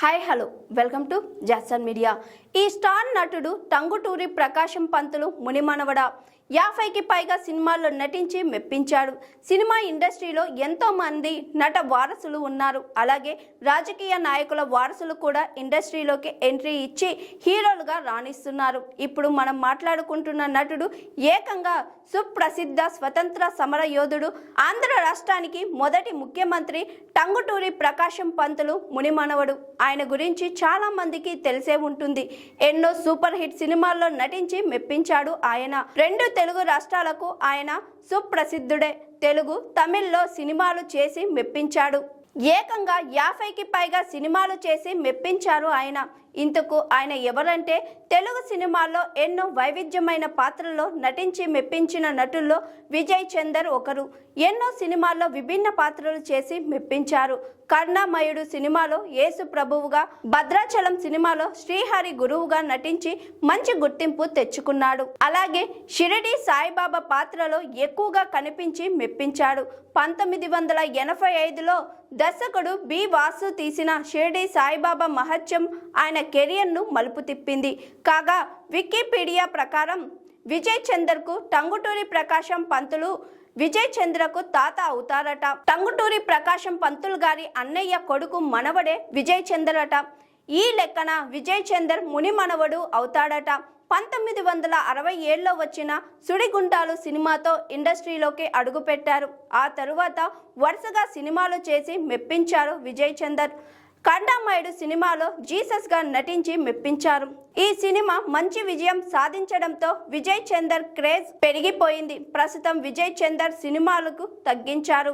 Hi hello welcome to Jason media. ఈ star నటుడు టంగుటూరి ప్రకాశం పంతులు మునిమనవడ 50కి పైగా సినిమాల్లో నటించి మెప్పించాడు. సినిమా ఇండస్ట్రీలో ఎంతో మంది నట వారసులు ఉన్నారు. అలాగే రాజకీయ నాయకుల వారసులు కూడా ఇండస్ట్రీలోకి ఎంట్రీ ఇచ్చి హీరోలుగా రాణిస్తున్నారు. ఇప్పుడు మనం మాట్లాడుకుంటున్న నటుడు ఏకంగా సుప్రసిద్ధ స్వతంత్ర సమర యోధుడు, ఆంధ్ర రాష్ట్రానికి మొదటి ముఖ్యమంత్రి టంగుటూరి ప్రకాశం పంతులు మునిమనవడు. ఆయన గురించి చాలా మందికి తెలిసే ఉంటుంది. ఎన్నో సూపర్ హిట్ సినిమాల్లో నటించి మెప్పించాడు ఆయన. 2 తెలుగు రాష్ట్రాలకు ఆయన సుప్రసిద్ధుడే. తెలుగు, తమిళ్లో సినిమాలు చేసి మెప్పించాడు. ఏకంగా 50కి పైగా సినిమాలు చేసి మెప్పించారు ఆయన. ఇంతకు ఆయన ఎవరంటే, తెలుగు సినిమాల్లో ఎన్నో వైవిధ్యమైన పాత్రల్లో నటించి మెప్పించిన నటుల్లో విజయ్ చందర్ ఒకరు. ఎన్నో సినిమాల్లో విభిన్న పాత్రలు చేసి మెప్పించారు. కరుణామయుడు సినిమాలో యేసు ప్రభువుగా, భద్రాచలం సినిమాలో శ్రీహరి గురువుగా నటించి మంచి గుర్తింపు తెచ్చుకున్నాడు. అలాగే షిరిడి సాయిబాబా పాత్రలో ఎక్కువగా కనిపించి మెప్పించాడు. 1985లో దర్శకుడు బి వాసు తీసిన షిరిడి సాయిబాబా మహత్యం ఆయన కెరియర్ను మలుపు తిప్పింది. కాగా వికీపీడియా ప్రకారం విజయ్ చందర్కు టంగుటూరి ప్రకాశం పంతులు విజయ్ చంద్రకు తాత అవుతారట. టంగుటూరి ప్రకాశం పంతులు గారి అన్నయ్య కొడుకు మనవడే విజయ్ చందర్ అట. ఈ లెక్కన విజయ్ చందర్ ముని మనవడు అవుతాడట. 1967లో వచ్చిన సుడిగుండాలు సినిమాతో ఇండస్ట్రీలోకి అడుగుపెట్టారు. ఆ తరువాత వరుసగా సినిమాలు చేసి మెప్పించారు విజయ్ చందర్. కరుణామయుడు సినిమాలో జీసస్ గా నటించి మెప్పించారు. ఈ సినిమా మంచి విజయం సాధించడంతో విజయ్ చందర్ క్రేజ్ పెరిగిపోయింది. ప్రస్తుతం విజయ్ చందర్ సినిమాలకు తగ్గించారు.